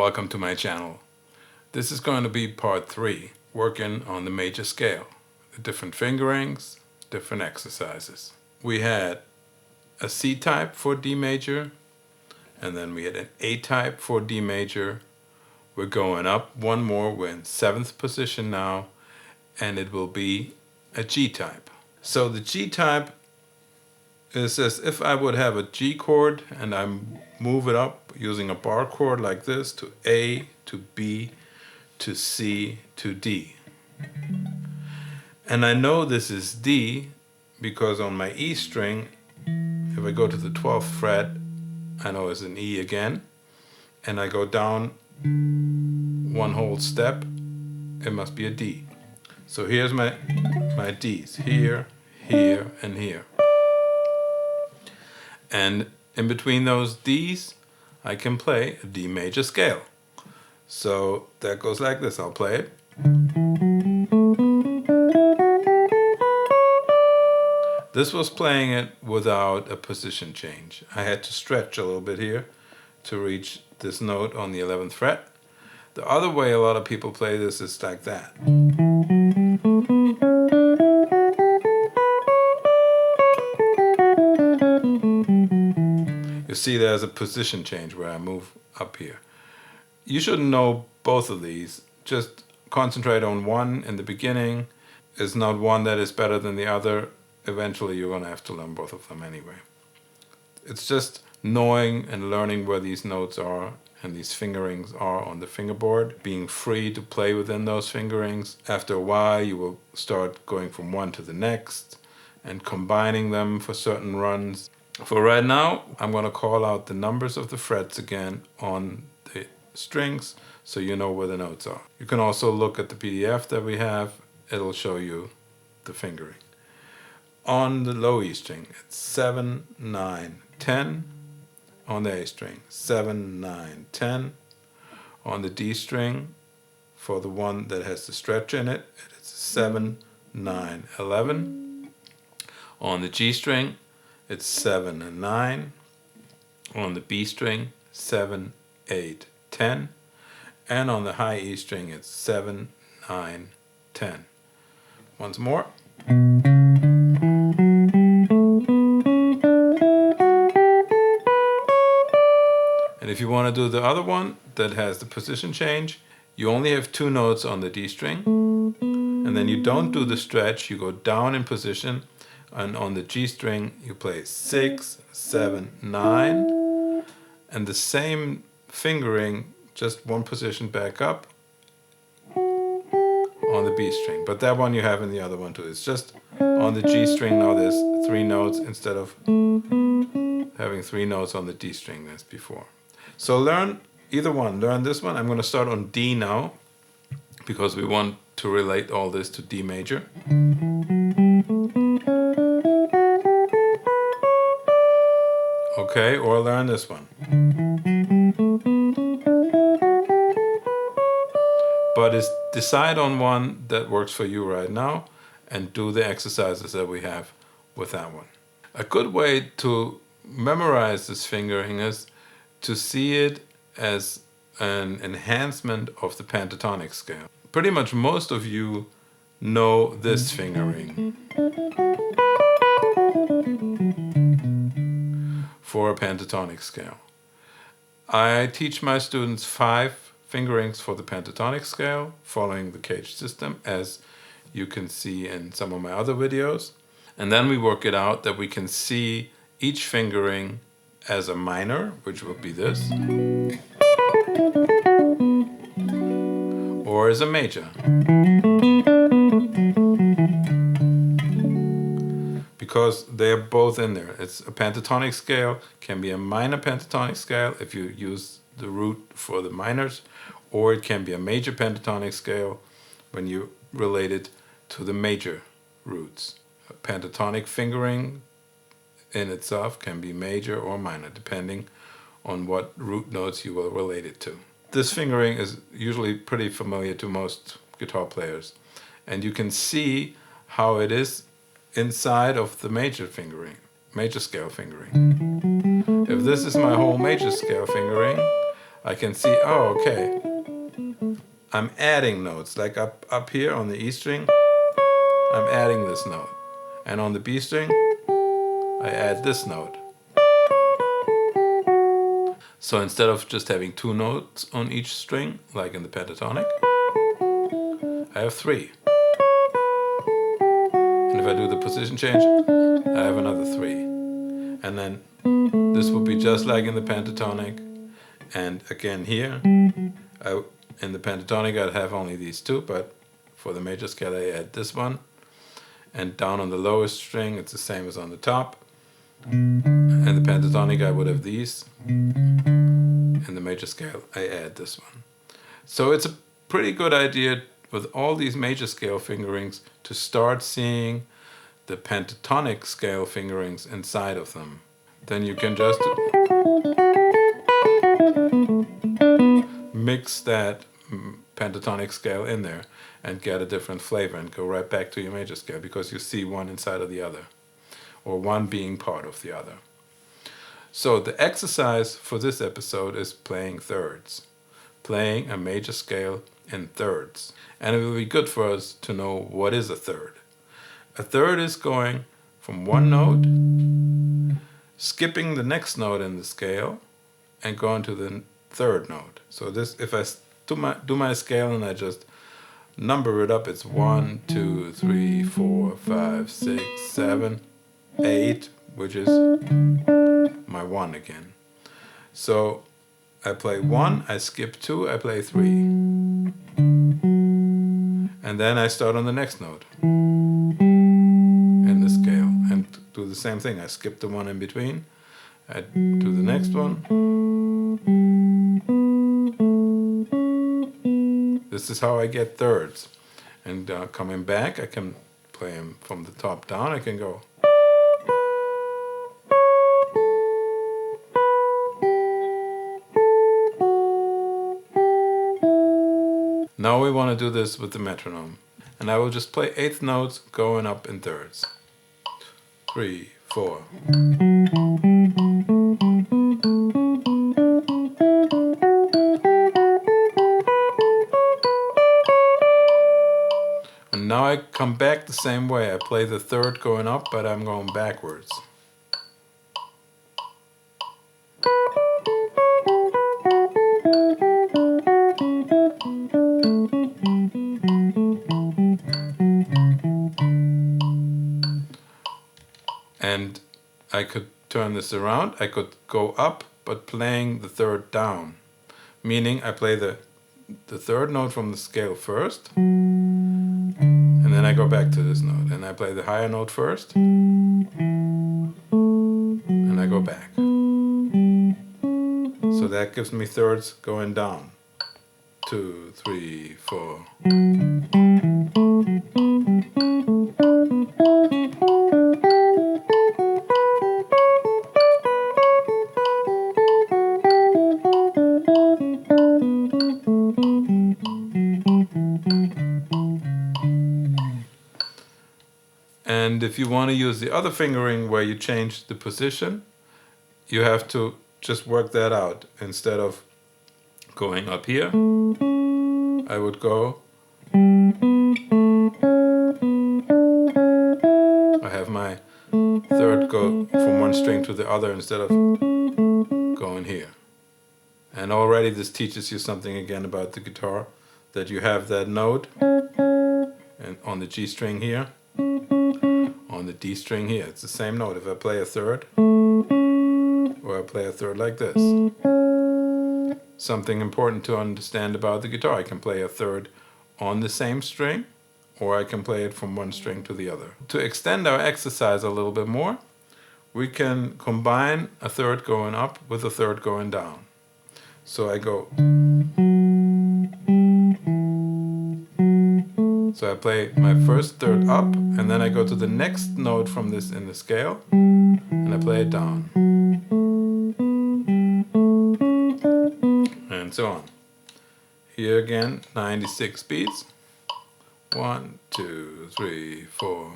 welcome to my channel. This is going to be part 3, working on the major scale, the different fingerings, different exercises. We had a C-type for D major, and then we had an A-type for D major. We're going up one more, we're in 7th position now, and it will be a G-type. So the G-type is as if I would have a G chord and I move it up using a bar chord like this to A, to B, to C, to D. And I know this is D because on my E string, if I go to the 12th fret, I know it's an E again, and I go down one whole step, it must be a D. So here's my Ds, here, here, and here. And in between those Ds, I can play a D major scale. So that goes like this. I'll play it. This was playing it without a position change. I had to stretch a little bit here to reach this note on the 11th fret. The other way a lot of people play this is like that. You see there's a position change where I move up here. You should know both of these. Just concentrate on one in the beginning. It's not one that is better than the other. Eventually you're going to have to learn both of them anyway. It's just knowing and learning where these notes are and these fingerings are on the fingerboard, being free to play within those fingerings. After a while you will start going from one to the next and combining them for certain runs. For right now, I'm going to call out the numbers of the frets again on the strings so you know where the notes are. You can also look at the PDF that we have. It'll show you the fingering. On the low E string, it's 7, 9, 10. On the A string, 7, 9, 10. On the D string, for the one that has the stretch in it, it's 7, 9, 11. On the G string, it's 7 and 9. On the B string, 7, 8, 10. And on the high E string, it's 7, 9, 10. Once more. And if you want to do the other one that has the position change, you only have 2 notes on the D string. And then you don't do the stretch, you go down in position. And on the G string, you play 6, 7, 9, and the same fingering, just one position back up on the B string. But that one you have in the other one too. It's just on the G string now there's 3 notes instead of having 3 notes on the D string as before. So learn either one. Learn this one. I'm going to start on D now because we want to relate all this to D major. Okay, or learn this one. But decide on one that works for you right now and do the exercises that we have with that one. A good way to memorize this fingering is to see it as an enhancement of the pentatonic scale. Pretty much most of you know this fingering for a pentatonic scale. I teach my students 5 fingerings for the pentatonic scale, following the cage system, as you can see in some of my other videos. And then we work it out that we can see each fingering as a minor, which would be this, or as a major. Because they're both in there. It's a pentatonic scale, can be a minor pentatonic scale if you use the root for the minors, or it can be a major pentatonic scale when you relate it to the major roots. A pentatonic fingering in itself can be major or minor, depending on what root notes you will relate it to. This fingering is usually pretty familiar to most guitar players, and you can see how it is inside of the major fingering, major scale fingering. If this is my whole major scale fingering, I can see, oh, okay, I'm adding notes. Like up here on the E string, I'm adding this note. And on the B string, I add this note. So instead of just having 2 notes on each string, like in the pentatonic, I have 3. And if I do the position change, I have another 3. And then this will be just like in the pentatonic. And again here, in the pentatonic I'd have only these 2, but for the major scale I add this one. And down on the lowest string it's the same as on the top. And the pentatonic I would have these. In the major scale I add this one. So it's a pretty good idea with all these major scale fingerings to start seeing the pentatonic scale fingerings inside of them. Then you can just mix that pentatonic scale in there and get a different flavor and go right back to your major scale because you see one inside of the other, or one being part of the other. So the exercise for this episode is playing thirds, playing a major scale in thirds. And it will be good for us to know what is a third. A third is going from one note, skipping the next note in the scale, and going to the third note. So this, if I do my scale and I just number it up, it's 1, 2, 3, 4, 5, 6, 7, 8, which is my 1 again. So I play 1, I skip 2, I play 3. And then I start on the next note in the scale and do the same thing. I skip the 1 in between, I do the next one. This is how I get thirds. And coming back, I can play them from the top down. I can go. Now we want to do this with the metronome. And I will just play eighth notes going up in thirds. 3, 4. And now I come back the same way. I play the third going up, but I'm going backwards. And I could turn this around. I could go up, but playing the third down. Meaning I play the third note from the scale first, and then I go back to this note. And I play the higher note first, and I go back. So that gives me thirds going down. 2, 3, 4. And if you want to use the other fingering where you change the position, you have to just work that out. Instead of going up here, I would go. I have my third go from one string to the other instead of going here. And already this teaches you something again about the guitar, that you have that note and on the G string here, on the D string here. It's the same note. If I play a third, or I play a third like this. Something important to understand about the guitar. I can play a third on the same string, or I can play it from one string to the other. To extend our exercise a little bit more, we can combine a third going up with a third going down. So I go. So I play my first third up, and then I go to the next note from this in the scale, and I play it down. And so on. Here again, 96 beats. 1, 2, 3, 4.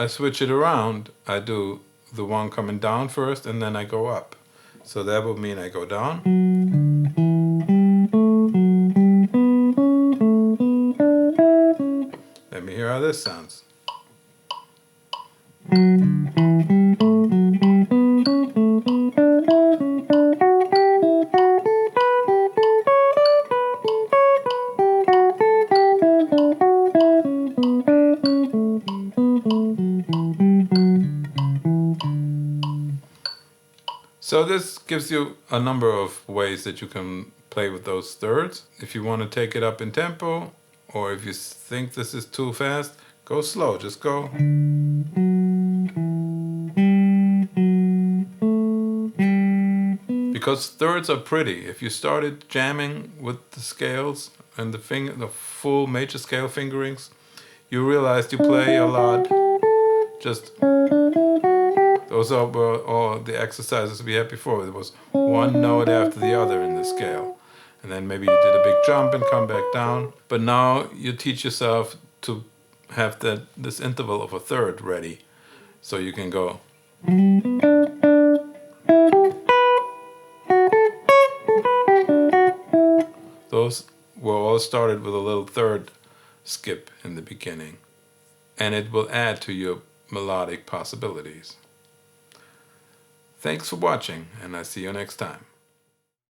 I switch it around, I do the one coming down first and then I go up. So that would mean I go down. Let me hear how this sounds. So this gives you a number of ways that you can play with those thirds. If you want to take it up in tempo, or if you think this is too fast, go slow, just go. Because thirds are pretty. If you started jamming with the scales and the full major scale fingerings, you realized you play a lot. Just those were all the exercises we had before. There was one note after the other in the scale. And then maybe you did a big jump and come back down. But now you teach yourself to have this interval of a third ready. So you can go. Those were all started with a little third skip in the beginning. And it will add to your melodic possibilities. Thanks for watching, and I'll see you next time.